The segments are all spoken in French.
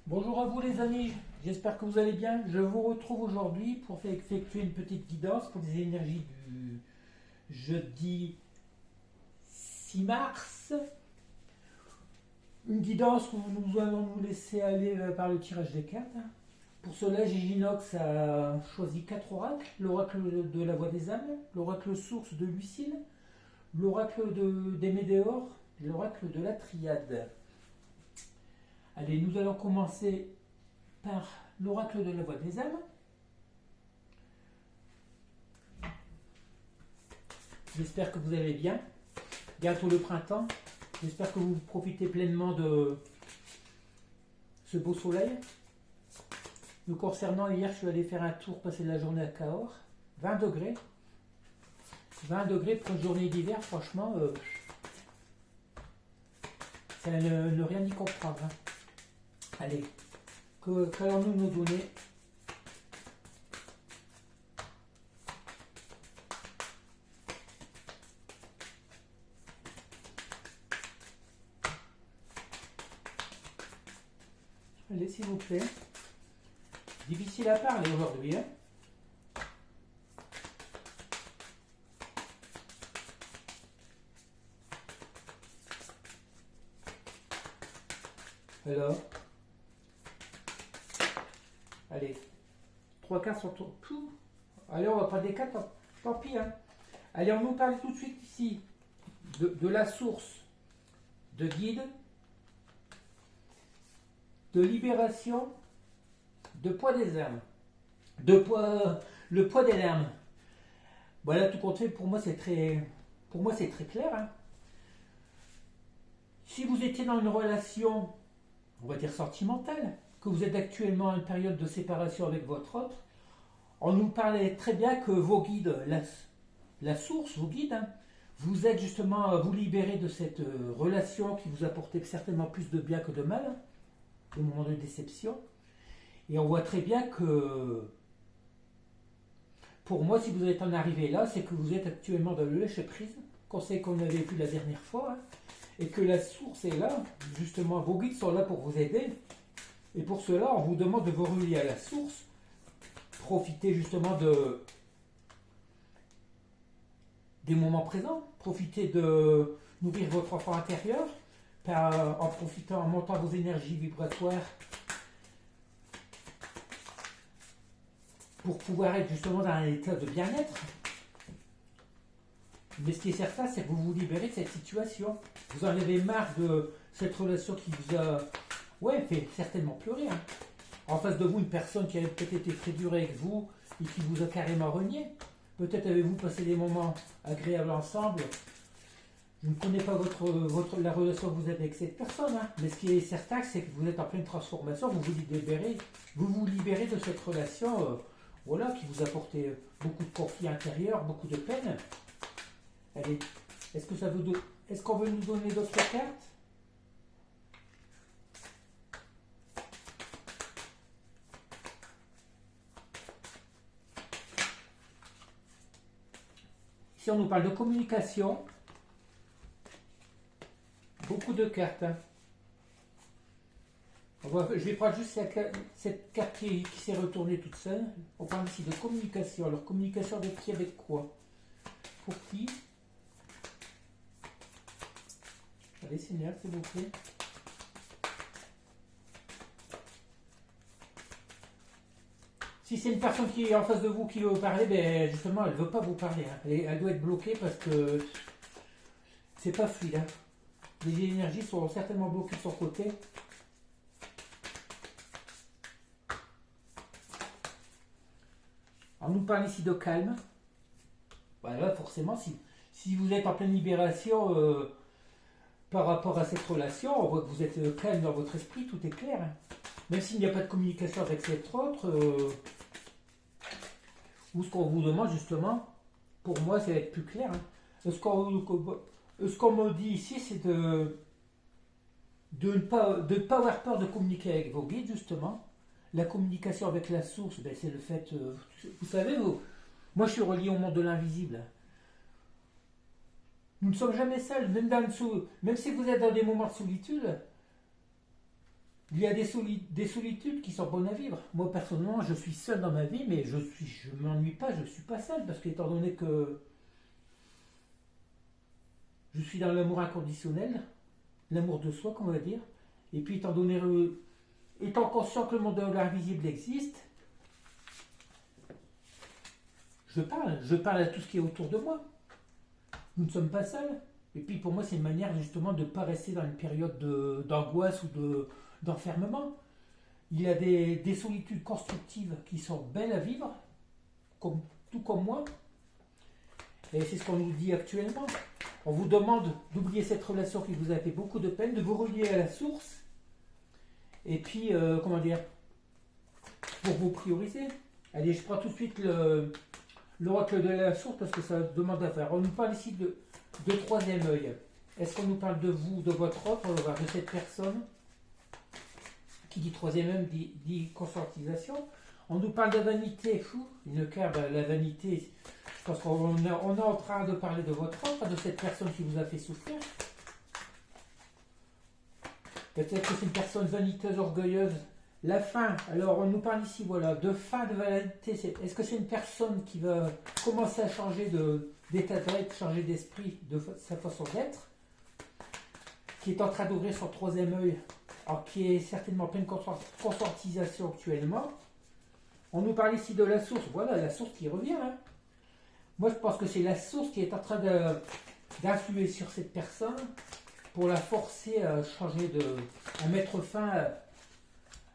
Bonjour à vous les amis, j'espère que vous allez bien. Je vous retrouve aujourd'hui pour effectuer une petite guidance pour les énergies du jeudi 6 mars. Une guidance où nous allons nous laisser aller par le tirage des cartes. Pour cela, Giginox a choisi 4 oracles. L'oracle de la voix des âmes, l'oracle source de Lucille, l'oracle des météores, et l'oracle de la triade. Allez, nous allons commencer par l'oracle de la voix des âmes. J'espère que vous allez bien. Bientôt le printemps. J'espère que vous profitez pleinement de ce beau soleil. Me concernant, hier, je suis allé faire un tour, passer la journée à Cahors. 20 degrés. 20 degrés pour une journée d'hiver, franchement, c'est à ne rien y comprendre. Hein. Allez, qu'allons-nous nous donner? Allez, s'il vous plaît. Difficile à parler aujourd'hui. Hein. Alors, allez, 3 cartes sur tour. Allez, on va prendre des cartes, tant pis. Hein. Allez, on nous parle tout de suite ici de la source de guide, de libération, de poids des âmes, le poids des larmes. Voilà, tout compte fait, pour moi c'est très clair. Hein. Si vous étiez dans une relation, on va dire sentimentale, que vous êtes actuellement à une période de séparation avec votre autre, on nous parlait très bien que vos guides, la source, vos guides, hein, vous aident justement à vous libérer de cette relation qui vous apportait certainement plus de bien que de mal, hein, au moment de déception. Et on voit très bien que, pour moi, si vous êtes en arrivé là, c'est que vous êtes actuellement dans le lâcher-prise, conseil qu'on avait vu la dernière fois, hein, et que la source est là, justement, vos guides sont là pour vous aider. Et pour cela, on vous demande de vous relier à la source, profiter justement des moments présents, profiter de nourrir votre enfant intérieur, en profitant, en montant vos énergies vibratoires pour pouvoir être justement dans un état de bien-être. Mais ce qui est certain, c'est que vous vous libérez de cette situation. Vous en avez marre de cette relation qui vous a fait certainement pleurer. Hein. En face de vous, une personne qui a peut-être été très dure avec vous et qui vous a carrément renié. Peut-être avez-vous passé des moments agréables ensemble. Je ne connais pas la relation que vous avez avec cette personne. Hein. Mais ce qui est certain, c'est que vous êtes en pleine transformation. Vous vous libérez de cette relation qui vous apportait beaucoup de conflits intérieurs, beaucoup de peine. Allez, est-ce qu'on veut nous donner d'autres cartes? Ici, on nous parle de communication. Beaucoup de cartes. Hein. Je vais prendre juste cette carte qui s'est retournée toute seule. On parle ici de communication. Alors, communication avec qui, avec quoi? Pour qui? Allez, Seigneur, s'il vous plaît. Si c'est une personne qui est en face de vous qui veut vous parler, ben justement, elle ne veut pas vous parler. Hein. Elle doit être bloquée parce que c'est pas fluide. Hein. Les énergies sont certainement bloquées de son côté. On nous parle ici de calme. Voilà, forcément, si vous êtes en pleine libération par rapport à cette relation, on voit que vous êtes calme dans votre esprit, tout est clair. Hein. Même s'il n'y a pas de communication avec cet autre, ou ce qu'on vous demande justement, pour moi, c'est d'être plus clair. Hein. Ce qu'on me dit ici, c'est de ne pas avoir peur de communiquer avec vos guides, justement. La communication avec la source, ben, c'est le fait... vous savez, moi je suis relié au monde de l'invisible. Nous ne sommes jamais seuls, même si vous êtes dans des moments de solitude, Il y a des solitudes qui sont bonnes à vivre. Moi, personnellement, je suis seul dans ma vie, mais je m'ennuie pas, je ne suis pas seul, parce qu'étant donné que je suis dans l'amour inconditionnel, l'amour de soi, comme on va dire, et puis étant conscient que le monde de l'invisible existe, je parle à tout ce qui est autour de moi. Nous ne sommes pas seuls. Et puis pour moi, c'est une manière justement de ne pas rester dans une période d'angoisse ou d'enfermement. Il y a des solitudes constructives qui sont belles à vivre, tout comme moi. Et c'est ce qu'on nous dit actuellement. On vous demande d'oublier cette relation qui vous a fait beaucoup de peine, de vous relier à la source. Et puis, comment dire, pour vous prioriser. Allez, je prends tout de suite l'oracle de la source parce que ça demande à faire. On nous parle ici de troisième œil. Est-ce qu'on nous parle de vous, de votre offre, de cette personne? Qui dit troisième œil dit conscientisation. On nous parle de vanité. Une carte, la vanité, je pense qu'on est en train de parler de votre offre, de cette personne qui vous a fait souffrir. Peut-être que c'est une personne vaniteuse, orgueilleuse. La fin, alors on nous parle ici, voilà, de fin de vanité. Est-ce que c'est une personne qui va commencer à changer d'état d'être, changer d'esprit, de sa façon d'être, qui est en train d'ouvrir son troisième œil, alors qui est certainement pleine conscientisation actuellement. On nous parle ici de la source, voilà, la source qui revient. Hein. Moi, je pense que c'est la source qui est en train d'influer sur cette personne pour la forcer à changer à mettre fin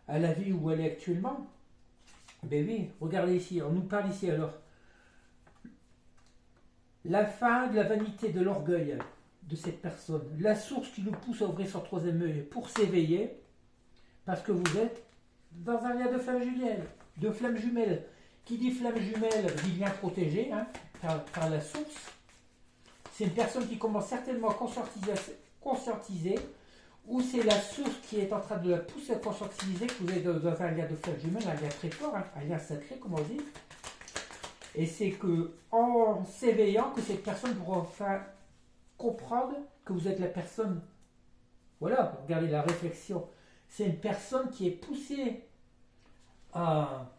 à la vie où elle est actuellement. Ben oui, regardez ici, on nous parle ici alors. La fin de la vanité, de l'orgueil de cette personne. La source qui nous pousse à ouvrir son troisième œil pour s'éveiller, parce que vous êtes dans un lien de flamme jumelle. Qui dit flamme jumelle dit lien protégé par la source. C'est une personne qui commence certainement à conscientiser, ou c'est la source qui est en train de la pousser à conscientiser que vous êtes dans un lien de flamme jumelle, un lien très fort, un lien sacré, comme on dit. Et c'est que en s'éveillant que cette personne pourra enfin comprendre que vous êtes la personne. Voilà, regardez la réflexion. C'est une personne qui est poussée à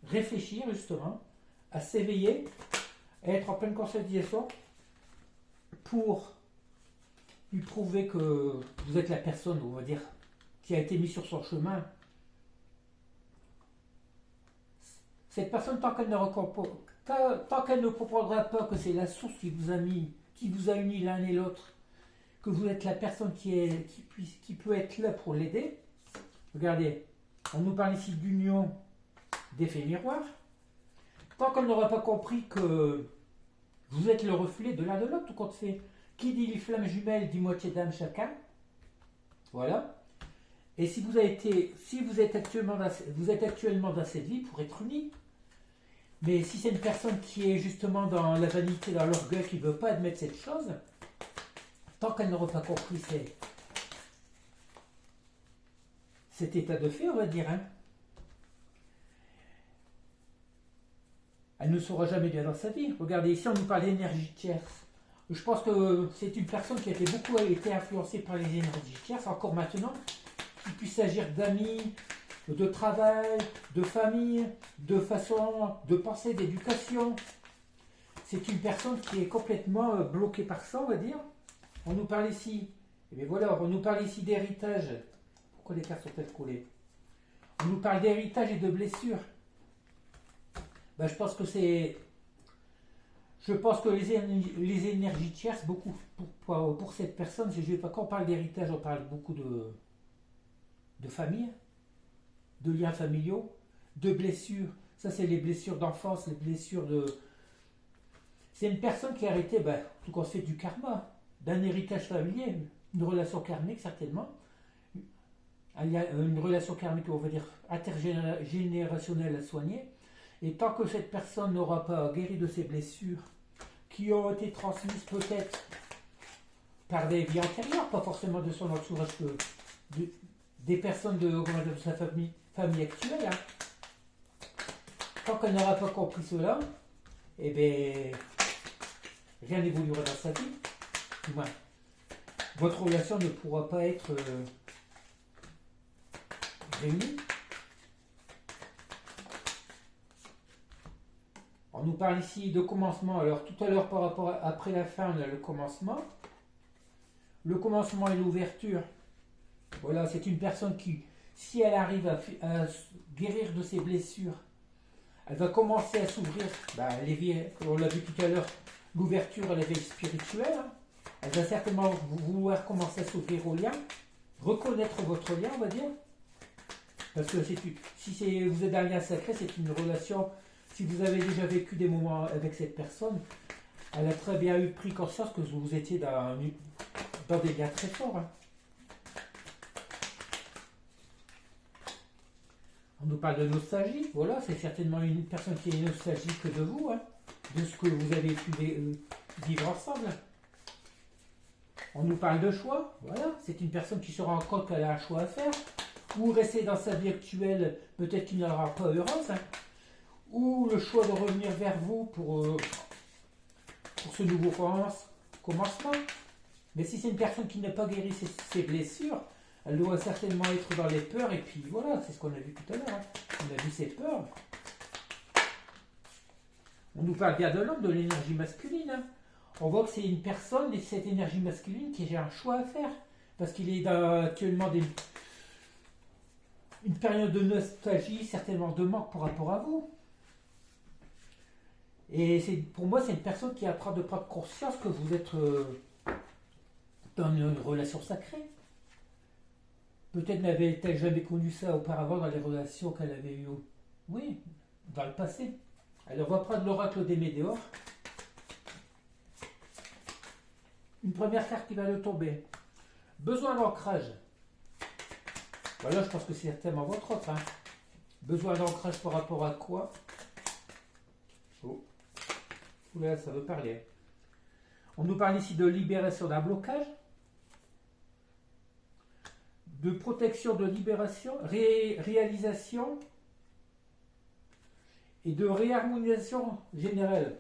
réfléchir justement, à s'éveiller, à être en pleine conscientisation pour lui prouver que vous êtes la personne, on va dire, qui a été mise sur son chemin. Cette personne, tant qu'elle ne comprendra pas que c'est la source qui vous a unis l'un et l'autre, que vous êtes la personne qui peut être là pour l'aider. Regardez, on nous parle ici d'union d'effet miroir. Tant qu'elle n'aura pas compris que vous êtes le reflet de l'un de l'autre, tout compte fait. Qui dit les flammes jumelles dit moitié d'âme chacun. Voilà. Et si vous êtes actuellement dans cette vie pour être unis. Mais si c'est une personne qui est justement dans la vanité, dans l'orgueil, qui ne veut pas admettre cette chose, tant qu'elle n'aura pas compris cet état de fait, on va dire, elle ne saura jamais bien dans sa vie. Regardez, ici on nous parle d'énergie tierce. Je pense que c'est une personne qui a beaucoup été influencée par les énergies tierces, encore maintenant, qu'il puisse s'agir d'amis, de travail, de famille, de façon de penser, d'éducation. C'est une personne qui est complètement bloquée par ça, on va dire. On nous parle ici, et bien voilà, on nous parle ici d'héritage. Pourquoi les cartes sont-elles collées? On nous parle d'héritage et de blessures. Ben, je pense que les énergies tierces, beaucoup pour cette personne, quand on parle d'héritage, on parle beaucoup de famille, de liens familiaux, de blessures. Ça, c'est les blessures d'enfance, les blessures de... C'est une personne qui a arrêté, tout qu'on se fait du karma, d'un héritage familier, une relation karmique certainement, une relation karmique, on va dire, intergénérationnelle à soigner. Et tant que cette personne n'aura pas guéri de ses blessures, qui ont été transmises peut-être par des vies antérieures, pas forcément de son entourage, des personnes de sa famille actuelle, tant qu'elle n'aura pas compris cela, eh bien, rien n'évoluera dans sa vie. Du moins, votre relation ne pourra pas être réunis. On nous parle ici de commencement. Alors tout à l'heure par rapport après la fin, on a le commencement. Le commencement et l'ouverture. Voilà, c'est une personne qui, si elle arrive à guérir de ses blessures, elle va commencer à s'ouvrir. On l'a vu tout à l'heure, l'ouverture à l'éveil spirituel. Hein. Elle va certainement vouloir commencer à s'ouvrir au lien, reconnaître votre lien, on va dire. Parce que si vous êtes dans un lien sacré, c'est une relation. Si vous avez déjà vécu des moments avec cette personne, elle a très bien pris conscience que vous étiez dans des liens très forts. Hein. On nous parle de nostalgie. Voilà, c'est certainement une personne qui est nostalgique de vous, hein, de ce que vous avez pu vivre ensemble. On nous parle de choix. Voilà, c'est une personne qui se rend compte qu'elle a un choix à faire. Ou rester dans sa vie actuelle, peut-être qu'il n'aura pas heureuse. Hein. Ou le choix de revenir vers vous pour ce nouveau commencement. Mais si c'est une personne qui n'a pas guéri ses blessures, elle doit certainement être dans les peurs. Et puis voilà, c'est ce qu'on a vu tout à l'heure. Hein. On a vu ses peurs. On nous parle bien de l'homme, de l'énergie masculine. Hein. On voit que c'est une personne, et cette énergie masculine, qui a un choix à faire. Parce qu'il est actuellement une période de nostalgie, certainement de manque par rapport à vous. Et pour moi, c'est une personne qui est en train de prendre conscience que vous êtes dans une relation sacrée. Peut-être n'avait-elle jamais connu ça auparavant dans les relations qu'elle avait eues, oui, dans le passé. Alors, on va prendre l'oracle des Médéors. Une première carte qui va le tomber. Besoin d'ancrage. Voilà, je pense que c'est certainement votre autre. Hein. Besoin d'ancrage par rapport à quoi? Oh. Oula, ça veut parler. On nous parle ici de libération d'un blocage, de protection, de libération, réalisation et de réharmonisation générale.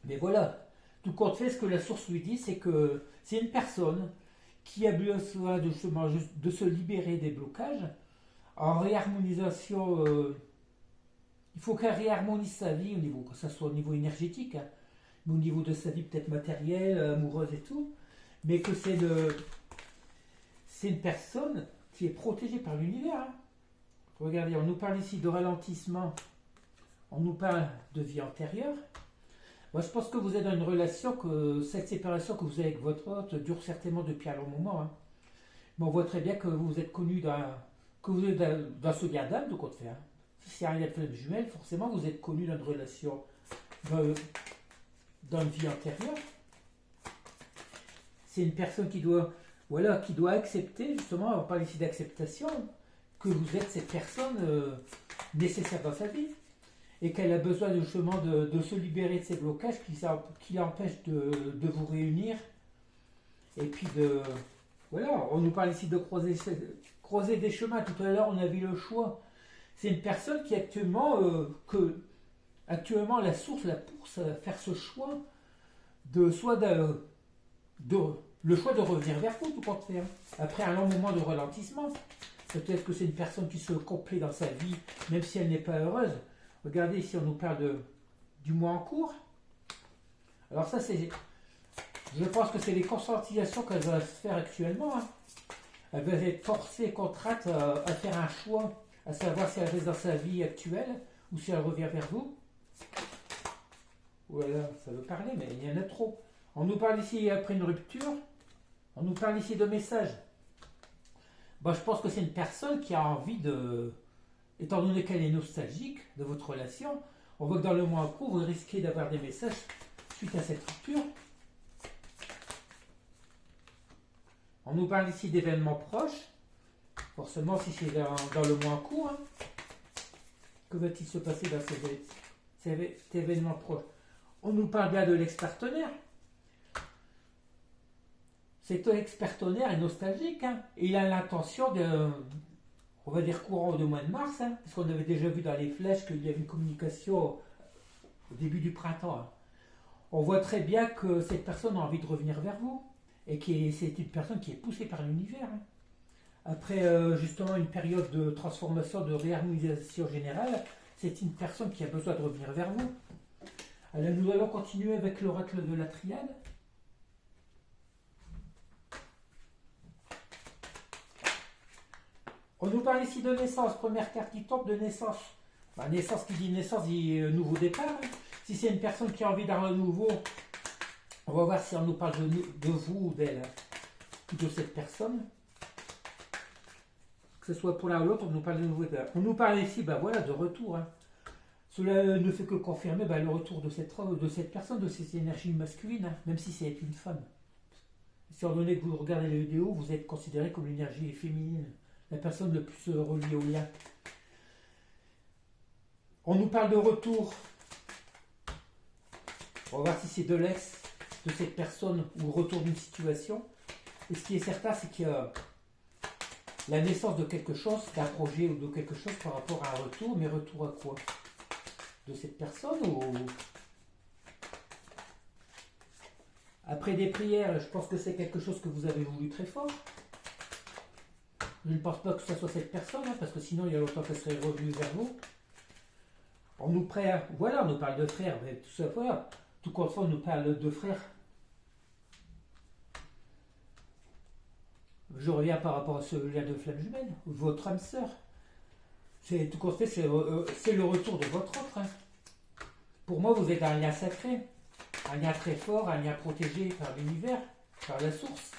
Mais voilà, tout compte fait, ce que la source lui dit, c'est que c'est une personne qui a besoin de se libérer des blocages en réharmonisation. Il faut qu'elle réharmonise sa vie, que ce soit au niveau énergétique, hein, au niveau de sa vie peut-être matérielle, amoureuse et tout, mais que c'est une personne qui est protégée par l'univers. Hein. Regardez, on nous parle ici de ralentissement, on nous parle de vie antérieure. Moi, je pense que vous êtes dans une relation, que cette séparation que vous avez avec votre hôte dure certainement depuis un long moment. Hein. Mais on voit très bien que vous êtes connu dans ce lien d'âme, de compte fait. Hein. Si c'est un lien de flamme jumelle, forcément, vous êtes connu dans une relation, dans une vie antérieure. C'est une personne qui doit accepter, justement, on parle ici d'acceptation, que vous êtes cette personne nécessaire dans sa vie. Et qu'elle a besoin justement de se libérer de ces blocages qui l'empêchent de vous réunir. Et puis voilà, on nous parle ici de croiser des chemins. Tout à l'heure, on a vu le choix. C'est une personne qui actuellement la source la pousse à faire ce choix le choix de revenir vers vous, tout compte fait. Après un long moment de ralentissement, peut-être que c'est une personne qui se complaît dans sa vie, même si elle n'est pas heureuse. Regardez ici, on nous parle du mois en cours. Alors ça, je pense que c'est les conscientisations qu'elle va se faire actuellement. Hein. Elle va être forcée, contrainte à faire un choix, à savoir si elle reste dans sa vie actuelle ou si elle revient vers vous. Voilà, ça veut parler, mais il y en a trop. On nous parle ici après une rupture. On nous parle ici de messages. Bon, je pense que c'est une personne qui a envie étant donné qu'elle est nostalgique de votre relation, on voit que dans le mois en cours, vous risquez d'avoir des messages suite à cette rupture. On nous parle ici d'événements proches. Forcément, si c'est dans le mois en cours, hein, que va-t-il se passer dans cet événement proche? On nous parle bien de l'ex-partenaire. Cet ex-partenaire est nostalgique, hein, et il a l'intention on va dire courant du mois de mars, hein, parce qu'on avait déjà vu dans les flèches qu'il y avait une communication au début du printemps. Hein. On voit très bien que cette personne a envie de revenir vers vous, et c'est une personne qui est poussée par l'univers. Hein. après justement une période de transformation, de réharmonisation générale, c'est une personne qui a besoin de revenir vers vous. Alors nous allons continuer avec l'oracle de la triade. On nous parle ici de naissance, première carte qui tombe de naissance. Bah, naissance qui dit naissance dit nouveau départ. Hein. Si c'est une personne qui a envie d'un renouveau, on va voir si on nous parle de vous ou d'elle, ou de cette personne. Que ce soit pour l'un ou l'autre, on nous parle de nouveau départ. On nous parle ici bah, voilà, de retour. Hein. Cela ne fait que confirmer bah, le retour de cette personne, de ces énergies masculines, hein, même si c'est une femme. Étant donné que vous regardez les vidéos, vous êtes considéré comme l'énergie féminine, la personne le plus reliée au lien. On nous parle de retour. On va voir si c'est de l'ex de cette personne ou retour d'une situation. Et ce qui est certain, c'est qu'il y a la naissance de quelque chose, d'un projet ou de quelque chose par rapport à un retour. Mais retour à quoi? De cette personne ou... Après des prières, je pense que c'est quelque chose que vous avez voulu très fort. Je ne pense pas que ce soit cette personne, hein, parce que sinon il y a longtemps qu'elle serait revenue vers vous. On nous voilà, on nous parle de frères, mais tout ça, voilà. Tout compte fait, on nous parle de frères. Je reviens par rapport à ce lien de flamme jumelle, votre âme sœur. Tout compte fait, c'est le retour de votre autre. Hein. Pour moi, vous êtes un lien sacré, un lien très fort, un lien protégé par l'univers, par la source.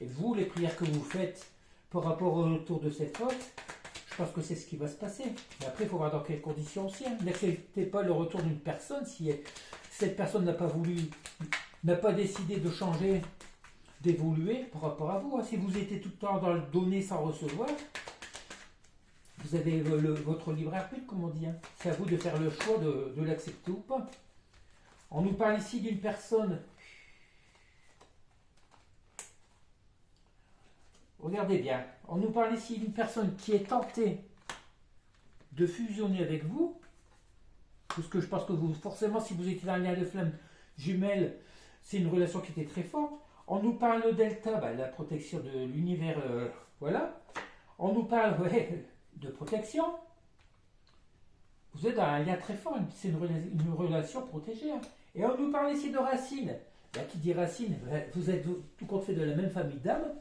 Et vous, les prières que vous faites par rapport au retour de cette faute, je pense que c'est ce qui va se passer. Mais après, il faut voir dans quelles conditions aussi. Hein. N'acceptez pas le retour d'une personne si cette personne n'a pas voulu, n'a pas décidé de changer, d'évoluer par rapport à vous. Hein. Si vous étiez tout le temps dans le donner sans recevoir, vous avez votre libre arbitre, comme on dit. Hein. C'est à vous de faire le choix de l'accepter ou pas. On nous parle ici d'une personne. Regardez bien, on nous parle ici d'une personne qui est tentée de fusionner avec vous, parce que je pense que vous, forcément, si vous étiez dans un lien de flamme jumelle, c'est une relation qui était très forte. On nous parle de delta, bah, la protection de l'univers, voilà. On nous parle de protection. Vous êtes dans un lien très fort, c'est une relation protégée. Hein. Et on nous parle ici de racines. Bah, qui dit racine, vous êtes tout compte fait de la même famille d'âmes.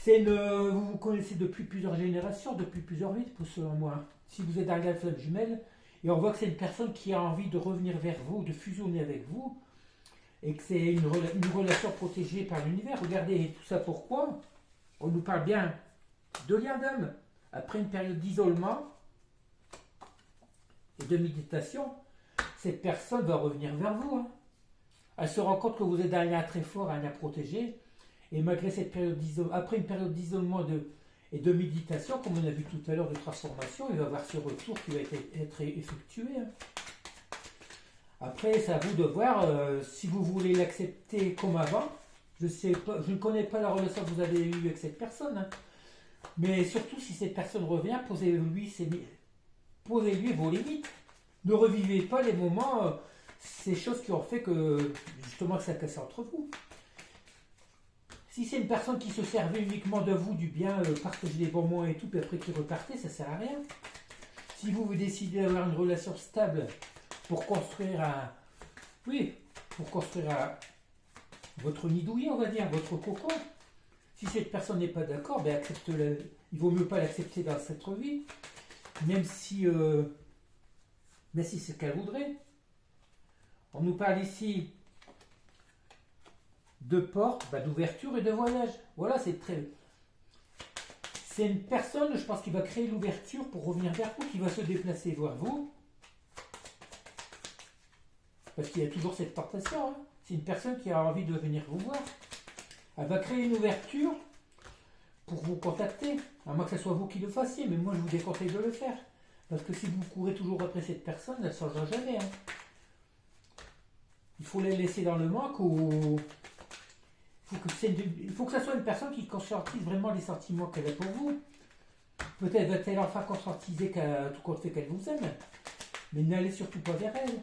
Vous vous connaissez depuis plusieurs générations, depuis plusieurs vies, selon moi. Si vous êtes dans la flamme jumelle, et on voit que c'est une personne qui a envie de revenir vers vous, de fusionner avec vous, et que c'est une relation protégée par l'univers. Regardez tout ça pourquoi. On nous parle bien de lien d'âme. Après une période d'isolement et de méditation, cette personne va revenir vers vous. Hein. Elle se rend compte que vous êtes dans un lien très fort, un lien protégé. Et malgré cette période après une période d'isolement et de méditation, comme on a vu tout à l'heure, de transformation, il va y avoir ce retour qui va être effectué. Hein. Après, c'est à vous de voir si vous voulez l'accepter comme avant. Je ne connais pas la relation que vous avez eue avec cette personne. Hein. Mais surtout, si cette personne revient, posez-lui vos limites. Ne revivez pas les moments, ces choses qui ont fait que, justement, ça casse entre vous. Si c'est une personne qui se servait uniquement de vous, du bien, partager des bons moments et tout, puis après qui repartait, ça ne sert à rien. Si vous décidez d'avoir une relation stable pour construire votre nid douillet, on va dire, votre cocon, si cette personne n'est pas d'accord, ben accepte-le. Il vaut mieux pas l'accepter dans cette vie, même si c'est ce qu'elle voudrait. On nous parle ici de porte, d'ouverture et de voyage. Voilà, c'est une personne, je pense, qui va créer l'ouverture pour revenir vers vous, qui va se déplacer vers vous. Parce qu'il y a toujours cette tentation. Hein. C'est une personne qui a envie de venir vous voir. Elle va créer une ouverture pour vous contacter. À moins que ce soit vous qui le fassiez, mais moi je vous déconseille de le faire. Parce que si vous courez toujours après cette personne, elle ne changera jamais. Hein. Il faut les laisser dans le manque ou... Il faut que ça soit une personne qui conscientise vraiment les sentiments qu'elle a pour vous. Peut-être va-t-elle enfin conscientiser tout compte fait qu'elle vous aime. Mais n'allez surtout pas vers elle.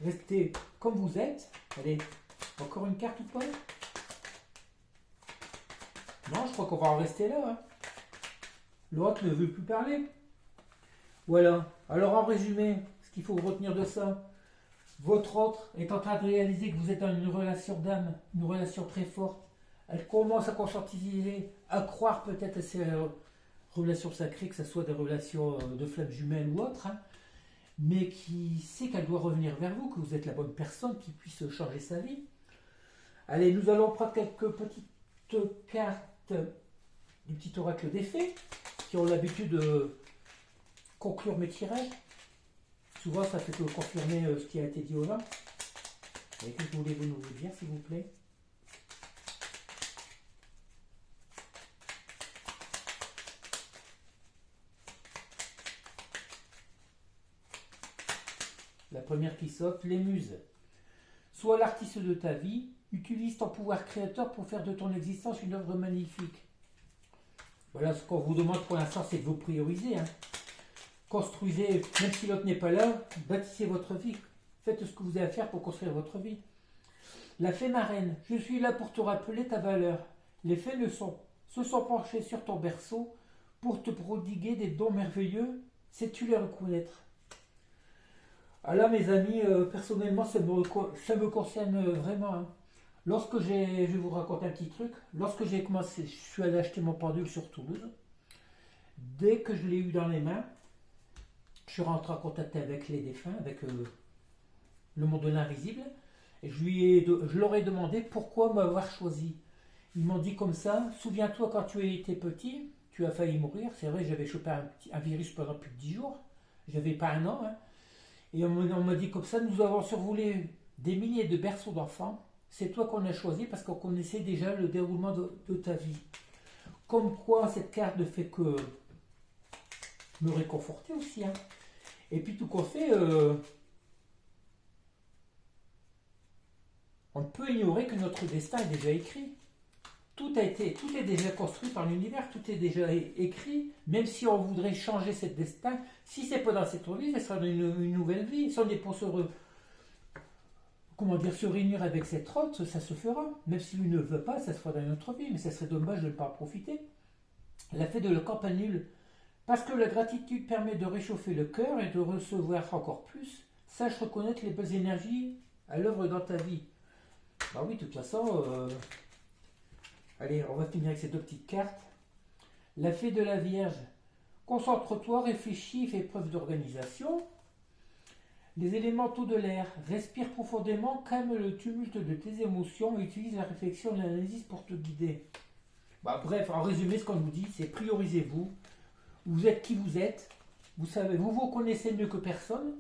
Restez comme vous êtes. Allez, encore une carte ou pas? Non, je crois qu'on va en rester là. Hein. L'autre ne veut plus parler. Voilà. Alors en résumé, ce qu'il faut retenir de ça, votre autre est en train de réaliser que vous êtes dans une relation d'âme, une relation très forte. Elle commence à conscientiser, à croire peut-être à ces relations sacrées, que ce soit des relations de flammes jumelles ou autres, hein, mais qui sait qu'elle doit revenir vers vous, que vous êtes la bonne personne qui puisse changer sa vie. Allez, nous allons prendre quelques petites cartes du petit oracle des fées, qui ont l'habitude de conclure mes tirages. Souvent, ça fait que confirmer ce qui a été dit au là. Et que voulez-vous nous dire, s'il vous plaît? La première qui saute, les muses. Sois l'artiste de ta vie, utilise ton pouvoir créateur pour faire de ton existence une œuvre magnifique. Voilà ce qu'on vous demande pour l'instant, c'est de vous prioriser. Hein. Construisez, même si l'autre n'est pas là, bâtissez votre vie. Faites ce que vous avez à faire pour construire votre vie. La fée marraine, je suis là pour te rappeler ta valeur. Les fées se sont penchées sur ton berceau pour te prodiguer des dons merveilleux. Sais-tu les reconnaître? Alors mes amis, personnellement, ça me concerne vraiment. Hein. Je vais vous raconter un petit truc. Lorsque j'ai commencé, je suis allé acheter mon pendule sur Toulouse. Dès que je l'ai eu dans les mains, je suis rentré en contact avec les défunts, avec le monde de l'invisible. Et je leur ai demandé pourquoi m'avoir choisi. Ils m'ont dit comme ça, souviens-toi quand tu étais petit, tu as failli mourir. C'est vrai, j'avais chopé un virus pendant plus de 10 jours. J'avais pas un an. Hein. Et on m'a dit comme ça, nous avons survolé des milliers de berceaux d'enfants. C'est toi qu'on a choisi parce qu'on connaissait déjà le déroulement de ta vie. Comme quoi, cette carte ne fait que me réconforter aussi. Hein. Et puis tout qu'on fait, on ne peut ignorer que notre destin est déjà écrit. Tout est déjà construit par l'univers, tout est déjà écrit. Même si on voudrait changer ce destin, si c'est pas dans cette vie, ce sera une nouvelle vie. Si on est pour se réunir avec cette autre, ça se fera. Même si lui ne veut pas, ça se fera dans une autre vie. Mais ça serait dommage de ne pas en profiter. La fée de le campanule. Parce que la gratitude permet de réchauffer le cœur et de recevoir encore plus, sache reconnaître les belles énergies à l'œuvre dans ta vie. Bah oui, de toute façon, allez, on va finir avec ces deux petites cartes. La fée de la Vierge. Concentre-toi, réfléchis, fais preuve d'organisation. Les élémentaux de l'air. Respire profondément, calme le tumulte de tes émotions et utilise la réflexion et l'analyse pour te guider. Bah, bref, en résumé, ce qu'on nous dit, c'est priorisez-vous. Vous êtes qui vous êtes. Vous savez, vous connaissez mieux que personne.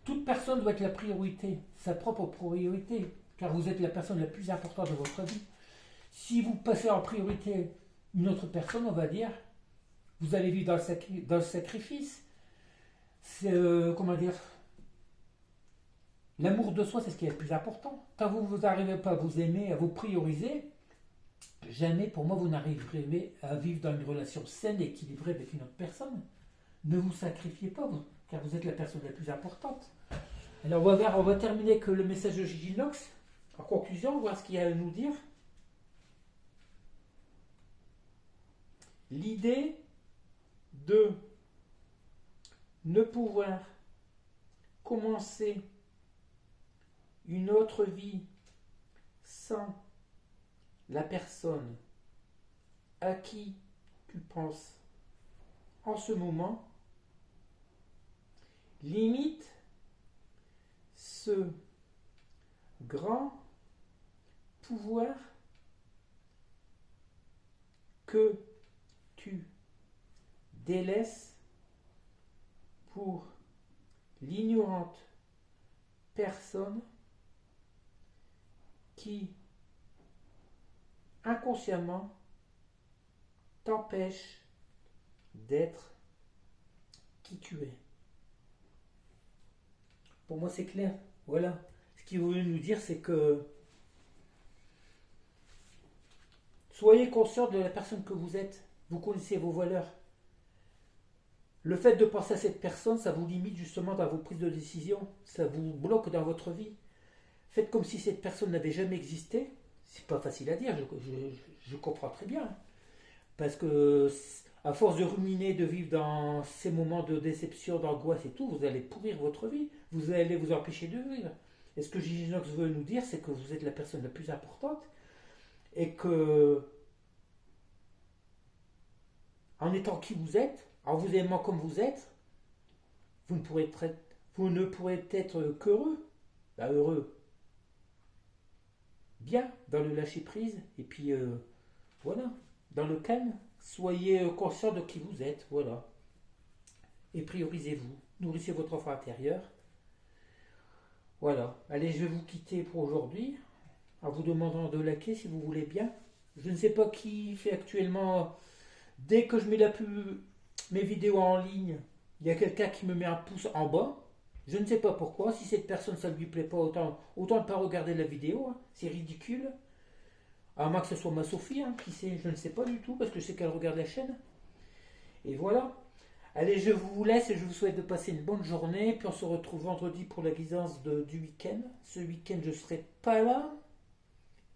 Toute personne doit être la priorité, sa propre priorité, car vous êtes la personne la plus importante de votre vie. Si vous passez en priorité une autre personne, on va dire, vous allez vivre dans le sacrifice. C'est, l'amour de soi, c'est ce qui est le plus important. Quand vous n'arrivez pas à vous aimer, à vous prioriser, jamais, pour moi, vous n'arriverez à vivre dans une relation saine et équilibrée avec une autre personne. Ne vous sacrifiez pas, car vous êtes la personne la plus importante. Alors, on va terminer avec le message de Gigi Nox. En conclusion, on va voir ce qu'il y a à nous dire. L'idée de ne pouvoir commencer une autre vie sans la personne à qui tu penses en ce moment limite ce grand pouvoir que tu délaisses pour l'ignorante personne qui inconsciemment t'empêche d'être qui tu es. Pour moi, c'est clair. Voilà. Ce qu'il voulait nous dire, c'est que soyez conscient de la personne que vous êtes. Vous connaissez vos valeurs. Le fait de penser à cette personne, ça vous limite justement dans vos prises de décision. Ça vous bloque dans votre vie. Faites comme si cette personne n'avait jamais existé. c'est pas facile à dire, je comprends très bien. Parce que à force de ruminer, de vivre dans ces moments de déception, d'angoisse et tout, vous allez pourrir votre vie. Vous allez vous empêcher de vivre. Et ce que Giginox veut nous dire, c'est que vous êtes la personne la plus importante et que, en étant qui vous êtes, en vous aimant comme vous êtes, vous ne pourrez être qu'heureux. Bah, heureux, bien, dans le lâcher prise, et puis voilà, dans le calme. Soyez conscient de qui vous êtes, voilà. Et priorisez-vous. Nourrissez votre enfant intérieur. Voilà. Allez, je vais vous quitter pour aujourd'hui, en vous demandant de liker si vous voulez bien. Je ne sais pas qui fait actuellement. Dès que je mets mes vidéos en ligne, il y a quelqu'un qui me met un pouce en bas. Je ne sais pas pourquoi. Si cette personne, ça ne lui plaît pas, autant ne pas regarder la vidéo. Hein. C'est ridicule. À moins que ce soit ma Sophie, hein, qui sait, je ne sais pas du tout, parce que je sais qu'elle regarde la chaîne. Et voilà. Allez, je vous laisse et je vous souhaite de passer une bonne journée. Puis on se retrouve vendredi pour la guidance du week-end. Ce week-end, je ne serai pas là.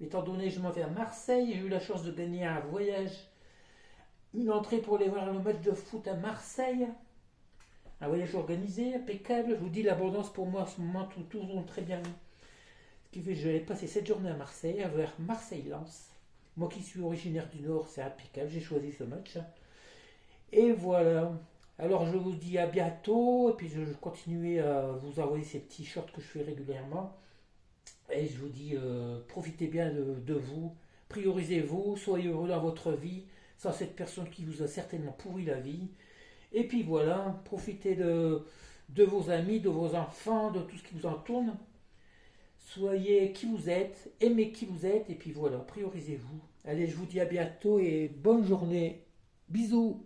Étant donné que je m'en vais à Marseille, j'ai eu la chance de gagner un voyage, une entrée pour aller voir le match de foot à Marseille. Un voyage organisé, impeccable. Je vous dis, l'abondance pour moi, en ce moment, tout tourne très bien. Ce qui fait que je vais passer cette journée à Marseille, vers Marseille-Lens. Moi qui suis originaire du Nord, c'est impeccable. J'ai choisi ce match. Et voilà. Alors je vous dis à bientôt. Et puis je continue à vous envoyer ces petits shorts que je fais régulièrement. Et je vous dis, profitez bien de vous. Priorisez-vous. Soyez heureux dans votre vie. Sans cette personne qui vous a certainement pourri la vie. Et puis voilà. Profitez de vos amis, de vos enfants, de tout ce qui vous entoure. Soyez qui vous êtes. Aimez qui vous êtes. Et puis voilà. Priorisez-vous. Allez, je vous dis à bientôt et bonne journée. Bisous.